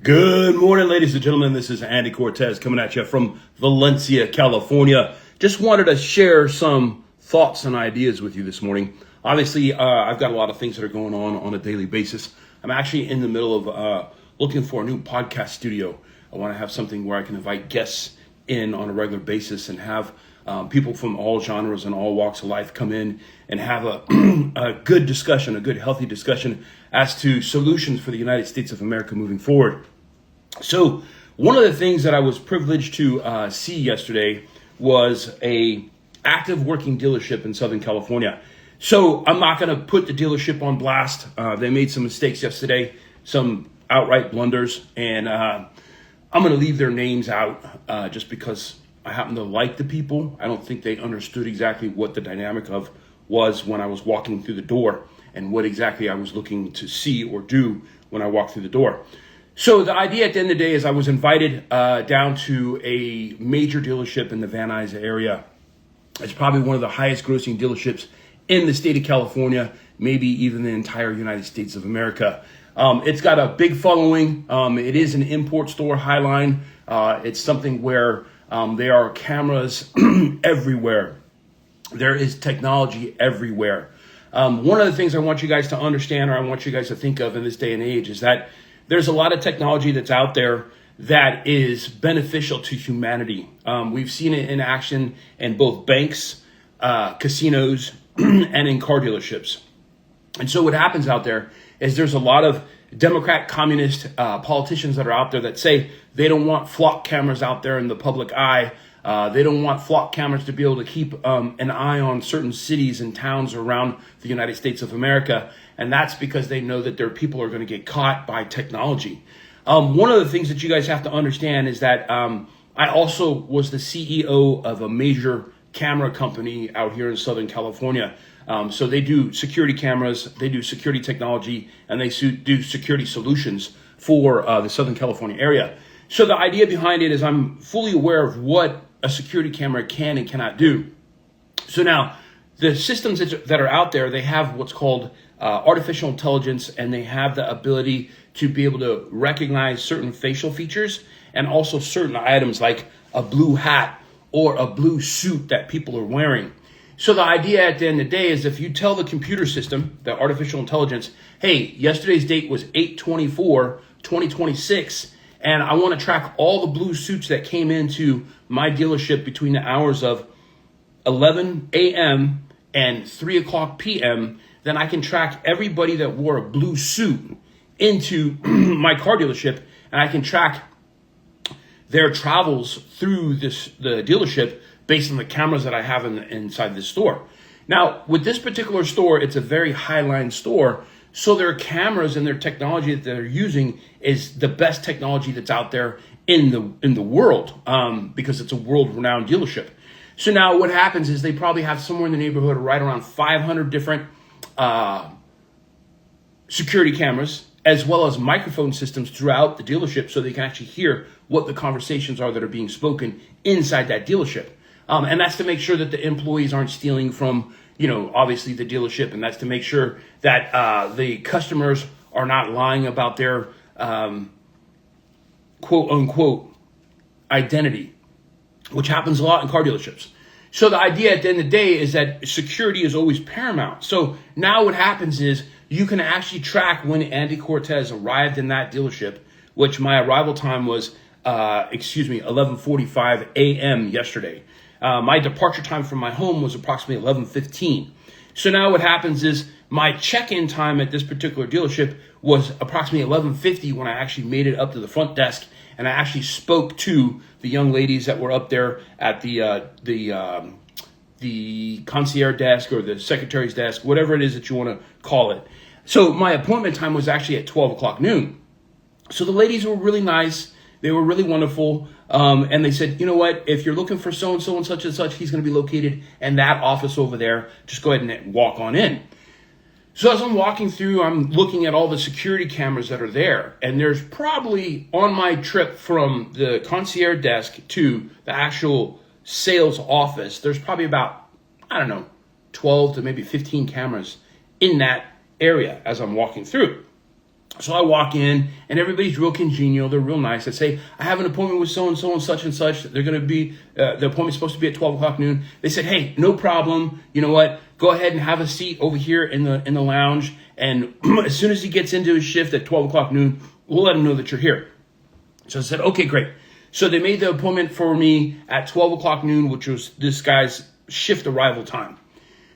Good morning, ladies and gentlemen. This is Andy Cortez coming at you from Valencia, California. Just wanted to share some thoughts and ideas with you this morning. Obviously, I've got a lot of things that are going on a daily basis. I'm actually in the middle of looking for a new podcast studio. I want to have something where I can invite guests in on a regular basis and have people from all genres and all walks of life come in and have a good discussion, a good healthy discussion as to solutions for the United States of America moving forward. So one of the things that I was privileged to see yesterday was a active working dealership in Southern California. So I'm not going to put the dealership on blast. They made some mistakes yesterday, some outright blunders, and I'm going to leave their names out just because I happen to like the people. I don't think they understood exactly what the dynamic of was when I was walking through the door and what exactly I was looking to see or do when I walked through the door. So the idea at the end of the day is I was invited down to a major dealership in the Van Nuys area. It's probably one of the highest grossing dealerships in the state of California, maybe even the entire United States of America. It's got a big following. It is an import store, Highline. It's something where there are cameras everywhere. There is technology everywhere. One of the things I want you guys to understand, or I want you guys to think of in this day and age, is that there's a lot of technology that's out there that is beneficial to humanity. We've seen it in action in both banks, casinos, and in car dealerships. And so what happens out there is there's a lot of Democrat, communist politicians that are out there that say they don't want flock cameras out there in the public eye. They don't want flock cameras to be able to keep an eye on certain cities and towns around the United States of America. And that's because they know that their people are going to get caught by technology. One of the things that you guys have to understand is that I also was the CEO of a major camera company out here in Southern California. So they do security cameras, they do security technology, and they do security solutions for the Southern California area. So the idea behind it is I'm fully aware of what a security camera can and cannot do. So now the systems that are out there, they have what's called artificial intelligence, and they have the ability to be able to recognize certain facial features and also certain items like a blue hat or a blue suit that people are wearing. So the idea at the end of the day is if you tell the computer system, the artificial intelligence, hey, yesterday's date was 8/24/2026, and I want to track all the blue suits that came into my dealership between the hours of 11 a.m. and 3 o'clock p.m., then I can track everybody that wore a blue suit into my car dealership, and I can track their travels through the dealership based on the cameras that I have inside the store. Now, with this particular store, it's a very high-line store, so their cameras and their technology that they're using is the best technology that's out there in the world because it's a world-renowned dealership. So now what happens is they probably have somewhere in the neighborhood of right around 500 different security cameras, as well as microphone systems throughout the dealership so they can actually hear what the conversations are that are being spoken inside that dealership. And that's to make sure that the employees aren't stealing from, obviously the dealership. And that's to make sure that the customers are not lying about their quote unquote identity, which happens a lot in car dealerships. So the idea at the end of the day is that security is always paramount. So now what happens is you can actually track when Andy Cortez arrived in that dealership, which my arrival time was, 11:45 a.m. yesterday. My departure time from my home was approximately 11:15. So now what happens is my check-in time at this particular dealership was approximately 11:50 when I actually made it up to the front desk, and I actually spoke to the young ladies that were up there at the concierge desk or the secretary's desk, whatever it is that you want to call it. So my appointment time was actually at 12 o'clock noon. So the ladies were really nice. They were really wonderful. And they said, you know what, if you're looking for so-and-so and such, he's going to be located in that office over there. Just go ahead and walk on in. So as I'm walking through, I'm looking at all the security cameras that are there. And there's probably on my trip from the concierge desk to the actual sales office, there's probably about, 12 to maybe 15 cameras in that area as I'm walking through. So I walk in and everybody's real congenial. They're real nice. I say, I have an appointment with so-and-so and such and such. They're going to be, the appointment's supposed to be at 12 o'clock noon. They said, hey, no problem. You know what? Go ahead and have a seat over here in the lounge. And as soon as he gets into his shift at 12 o'clock noon, we'll let him know that you're here. So I said, okay, great. So they made the appointment for me at 12 o'clock noon, which was this guy's shift arrival time.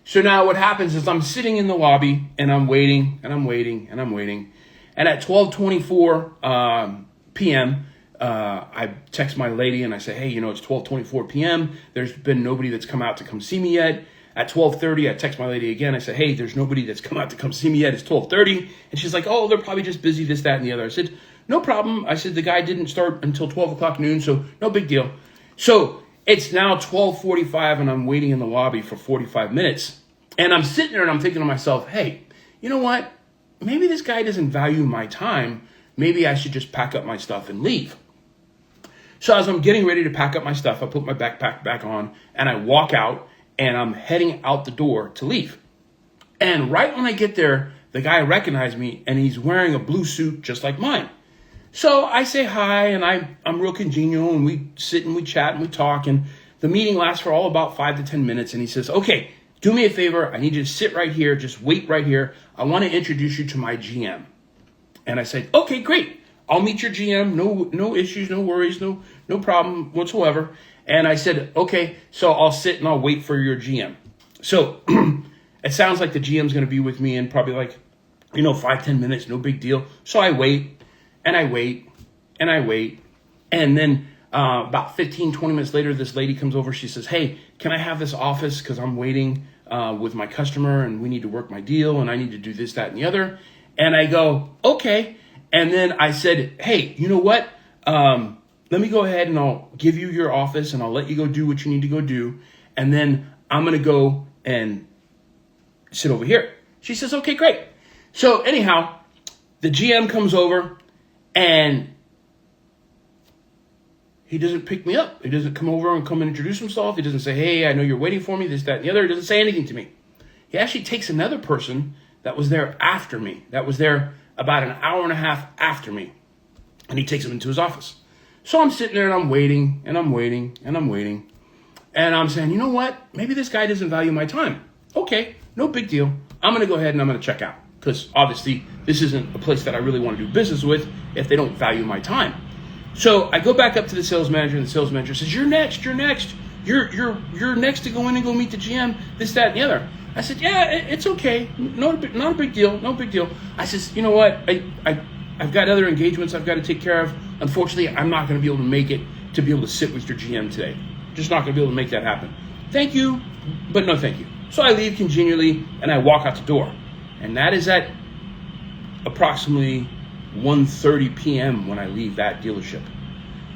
So now what happens is I'm sitting in the lobby and I'm waiting and I'm waiting and I'm waiting. And at 12:24 p.m., I text my lady and I say, hey, it's 12:24 p.m. There's been nobody that's come out to come see me yet. At 12:30, I text my lady again. I say, hey, there's nobody that's come out to come see me yet. It's 12:30. And she's like, oh, they're probably just busy, this, that, and the other. I said, no problem. I said, the guy didn't start until 12 o'clock noon, so no big deal. So it's now 12:45 and I'm waiting in the lobby for 45 minutes. And I'm sitting there and I'm thinking to myself, hey, you know what? Maybe this guy doesn't value my time. Maybe I should just pack up my stuff and leave. So as I'm getting ready to pack up my stuff, I put my backpack back on and I walk out and I'm heading out the door to leave. And right when I get there, the guy recognized me and he's wearing a blue suit just like mine. So I say hi and I'm real congenial and we sit and we chat and we talk and the meeting lasts for all about 5 to 10 minutes. And he says, okay, do me a favor. I need you to sit right here. Just wait right here. I want to introduce you to my GM. And I said, okay, great. I'll meet your GM. No issues, no worries, no problem whatsoever. And I said, okay, so I'll sit and I'll wait for your GM. So it sounds like the GM's going to be with me in probably 5-10 minutes. No big deal. So I wait and I wait and I wait. And then about 15-20 minutes later, this lady comes over. She says, hey, can I have this office? Because I'm waiting with my customer and we need to work my deal and I need to do this, that, and the other. And I go, okay. And then I said, hey, you know what? Let me go ahead and I'll give you your office and I'll let you go do what you need to go do. And then I'm going to go and sit over here. She says, okay, great. So anyhow, the GM comes over and he doesn't pick me up. He doesn't come over and come and introduce himself. He doesn't say, hey, I know you're waiting for me, this, that, and the other. He doesn't say anything to me. He actually takes another person that was there after me, that was there about an hour and a half after me, and he takes him into his office. So I'm sitting there and I'm waiting and I'm waiting and I'm waiting. And I'm saying, you know what? Maybe this guy doesn't value my time. Okay, no big deal. I'm going to go ahead and I'm going to check out because obviously this isn't a place that I really want to do business with if they don't value my time. So I go back up to the sales manager and the sales manager says, you're next. You're next to go in and go meet the GM, this, that, and the other. I said, yeah, it's okay. Not a big deal. No big deal. I says, you know what? I've got other engagements I've got to take care of. Unfortunately, I'm not going to be able to make it to be able to sit with your GM today. Just not going to be able to make that happen. Thank you, but no thank you. So I leave congenially and I walk out the door. And that is at approximately 1:30 p.m. when I leave that dealership.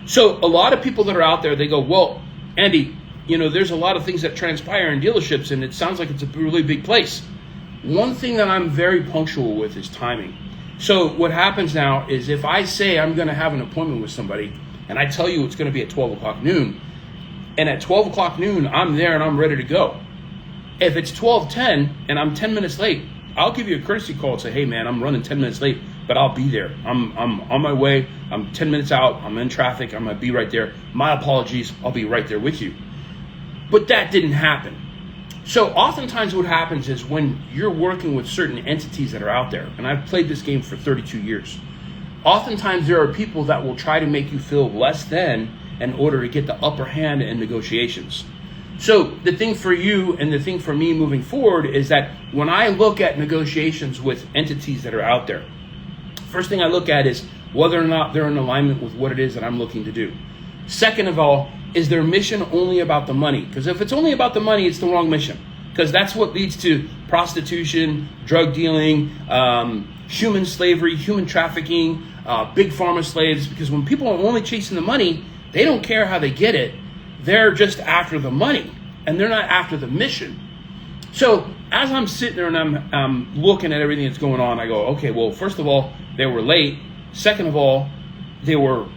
So a lot of people that are out there, they go, well, Andy, there's a lot of things that transpire in dealerships and it sounds like it's a really big place. One thing that I'm very punctual with is timing. So what happens now is if I say I'm going to have an appointment with somebody and I tell you it's going to be at 12 o'clock noon, and at 12 o'clock noon, I'm there and I'm ready to go. If it's 12:10 and I'm 10 minutes late, I'll give you a courtesy call and say, hey man, I'm running 10 minutes late, but I'll be there. I'm on my way. I'm 10 minutes out. I'm in traffic. I'm going to be right there. My apologies. I'll be right there with you. But that didn't happen. So oftentimes what happens is when you're working with certain entities that are out there, and I've played this game for 32 years, oftentimes there are people that will try to make you feel less than in order to get the upper hand in negotiations. So the thing for you and the thing for me moving forward is that when I look at negotiations with entities that are out there, first thing I look at is whether or not they're in alignment with what it is that I'm looking to do. Second of all, is their mission only about the money? Because if it's only about the money, it's the wrong mission. Because that's what leads to prostitution, drug dealing, human slavery, human trafficking, big pharma slaves. Because when people are only chasing the money, they don't care how they get it. They're just after the money, and they're not after the mission. So as I'm sitting there and I'm looking at everything that's going on, I go, okay, well, first of all, they were late. Second of all, they were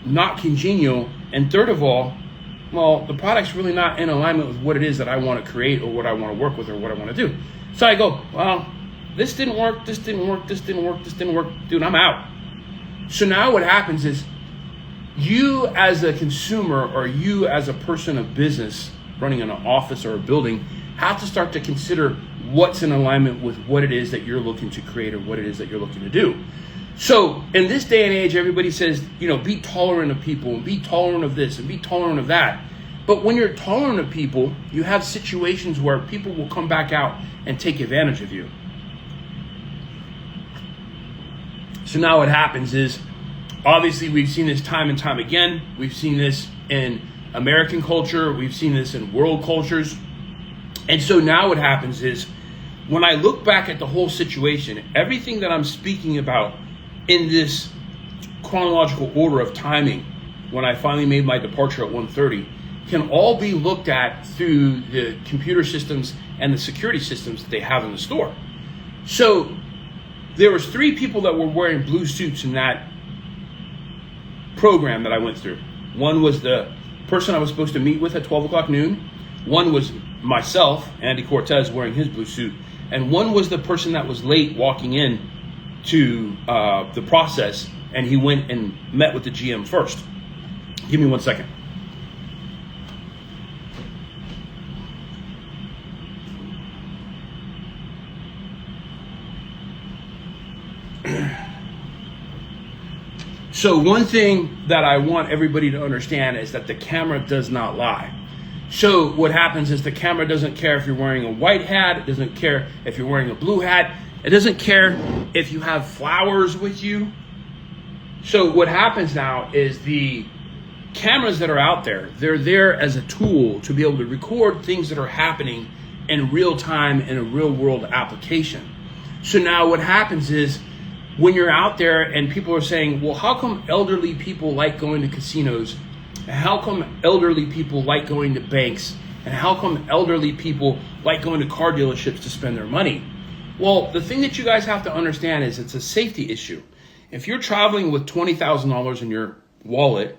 not congenial. And third of all, well, the product's really not in alignment with what it is that I want to create or what I want to work with or what I want to do. So I go, well, this didn't work, this didn't work, this didn't work, this didn't work. Dude, I'm out. So now what happens is you as a consumer or you as a person of business running an office or a building have to start to consider what's in alignment with what it is that you're looking to create or what it is that you're looking to do. So in this day and age, everybody says, be tolerant of people and be tolerant of this and be tolerant of that. But when you're tolerant of people, you have situations where people will come back out and take advantage of you. So now what happens is, obviously we've seen this time and time again. We've seen this in American culture. We've seen this in world cultures. And so now what happens is, when I look back at the whole situation, everything that I'm speaking about in this chronological order of timing, when I finally made my departure at 1:30, can all be looked at through the computer systems and the security systems that they have in the store. So there was 3 people that were wearing blue suits in that program that I went through. One was the person I was supposed to meet with at 12 o'clock noon. One was myself, Andy Cortez, wearing his blue suit. And one was the person that was late walking in to the process, and he went and met with the GM first. Give me 1 second. So one thing that I want everybody to understand is that the camera does not lie. So what happens is the camera doesn't care if you're wearing a white hat. It doesn't care if you're wearing a blue hat. It doesn't care if you have flowers with you. So what happens now is the cameras that are out there, they're there as a tool to be able to record things that are happening in real time in a real world application. So now what happens is, when you're out there and people are saying, well, how come elderly people like going to casinos? And how come elderly people like going to banks? And how come elderly people like going to car dealerships to spend their money? Well, the thing that you guys have to understand is it's a safety issue. If you're traveling with $20,000 in your wallet,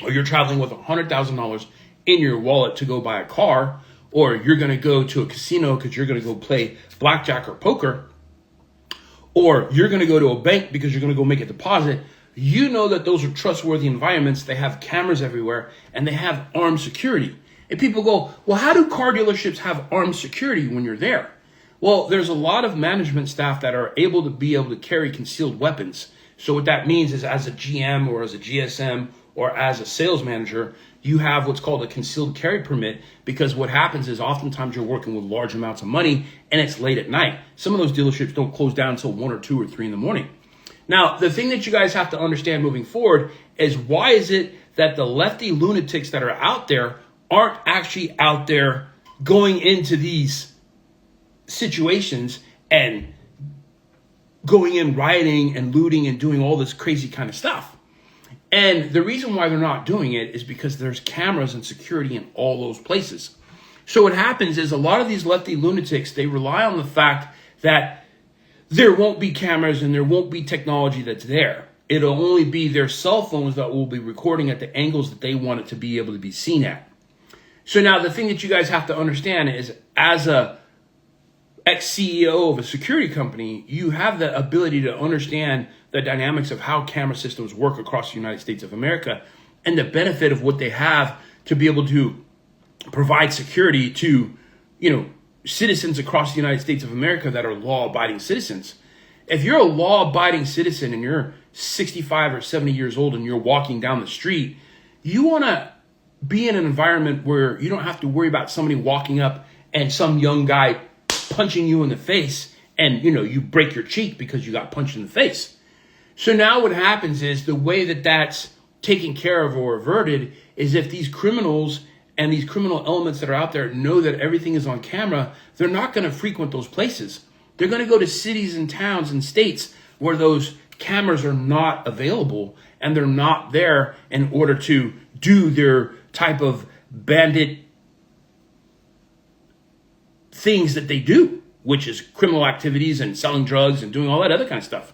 or you're traveling with $100,000 in your wallet to go buy a car, or you're going to go to a casino because you're going to go play blackjack or poker, or you're going to go to a bank because you're going to go make a deposit, you know that those are trustworthy environments. They have cameras everywhere and they have armed security. And people go, well, how do car dealerships have armed security when you're there? Well, there's a lot of management staff that are able to carry concealed weapons. So what that means is, as a GM or as a GSM or as a sales manager, you have what's called a concealed carry permit, because what happens is oftentimes you're working with large amounts of money and it's late at night. Some of those dealerships don't close down until 1 or 2 or 3 in the morning. Now, the thing that you guys have to understand moving forward is, why is it that the lefty lunatics that are out there aren't actually out there going into these situations and going in rioting and looting and doing all this crazy kind of stuff? And the reason why they're not doing it is because there's cameras and security in all those places. So what happens is, a lot of these lefty lunatics, they rely on the fact that there won't be cameras and there won't be technology that's there. It'll only be their cell phones that will be recording at the angles that they want it to be able to be seen at. So now the thing that you guys have to understand is, as a ex-CEO of a security company, you have the ability to understand the dynamics of how camera systems work across the United States of America and the benefit of what they have to be able to provide security to, citizens across the United States of America that are law-abiding citizens. If you're a law-abiding citizen and you're 65 or 70 years old and you're walking down the street, you want to be in an environment where you don't have to worry about somebody walking up and some young guy punching you in the face and, you break your cheek because you got punched in the face. So now what happens is, the way that that's taken care of or averted is, if these criminals and these criminal elements that are out there know that everything is on camera, they're not going to frequent those places. They're going to go to cities and towns and states where those cameras are not available and they're not there in order to do their type of bandit things that they do, which is criminal activities and selling drugs and doing all that other kind of stuff.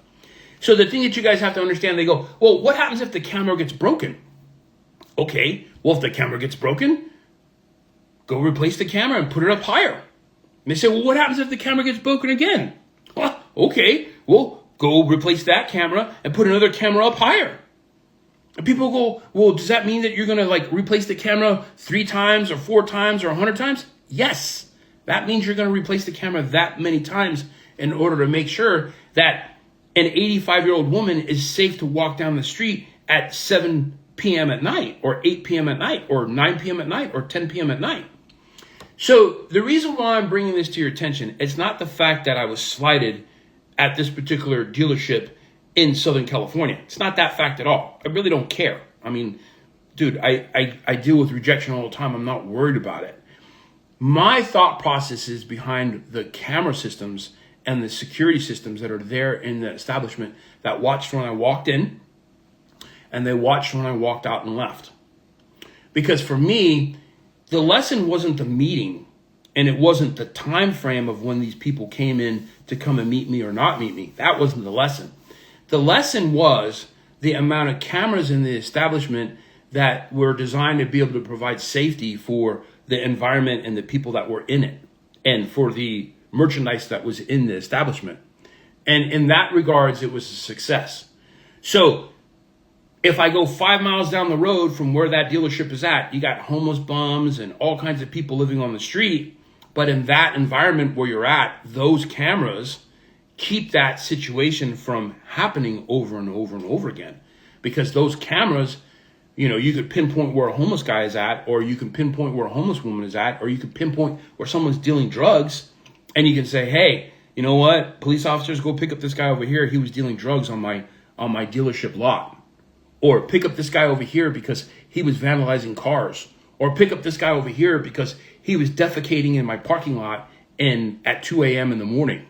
So the thing that you guys have to understand, they go, well, what happens if the camera gets broken? Okay, well, if the camera gets broken, go replace the camera and put it up higher. And they say, well, what happens if the camera gets broken again? Well, Okay, well, go replace that camera and put another camera up higher. And people go, well, does that mean that you're going to like replace the camera 3 times or 4 times or 100 times? Yes. That means you're going to replace the camera that many times in order to make sure that an 85-year-old woman is safe to walk down the street at 7 p.m. at night or 8 p.m. at night or 9 p.m. at night or 10 p.m. at night. So the reason why I'm bringing this to your attention, it's not the fact that I was slighted at this particular dealership in Southern California. It's not that fact at all. I really don't care. I mean, dude, I deal with rejection all the time. I'm not worried about it. My thought process is behind the camera systems and the security systems that are there in the establishment that watched when I walked in and they watched when I walked out and left. Because for me, the lesson wasn't the meeting and it wasn't the time frame of when these people came in to come and meet me or not meet me. That wasn't the lesson. The lesson was the amount of cameras in the establishment that were designed to be able to provide safety for the environment and the people that were in it and for the merchandise that was in the establishment. And in that regards, it was a success. So if I go 5 miles down the road from where that dealership is at, you got homeless bums and all kinds of people living on the street. But in that environment where you're at, those cameras keep that situation from happening over and over and over again. Because those cameras, you know, you could pinpoint where a homeless guy is at, or you can pinpoint where a homeless woman is at, or you can pinpoint where someone's dealing drugs. And you can say, hey, you know what? Police officers, go pick up this guy over here. He was dealing drugs on my dealership lot. Or pick up this guy over here because he was vandalizing cars. Or pick up this guy over here because he was defecating in my parking lot at 2 a.m. in the morning.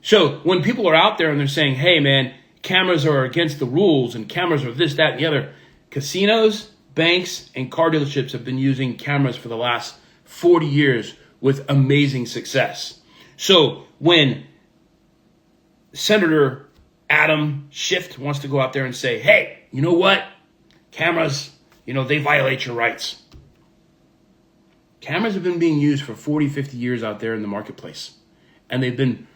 So when people are out there and they're saying, hey, man, cameras are against the rules and cameras are this, that, and the other, casinos, banks, and car dealerships have been using cameras for the last 40 years with amazing success. So when Senator Adam Schiff wants to go out there and say, hey, you know what? Cameras, they violate your rights. Cameras have been being used for 40, 50 years out there in the marketplace. And they've been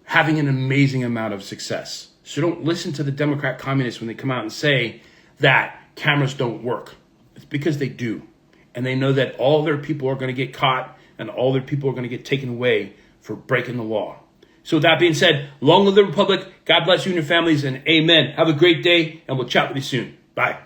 having an amazing amount of success. So don't listen to the Democrat communists when they come out and say that cameras don't work. It's because they do. And they know that all their people are going to get caught and all their people are going to get taken away for breaking the law. So with that being said, long live the Republic. God bless you and your families, and amen. Have a great day, and we'll chat with you soon. Bye.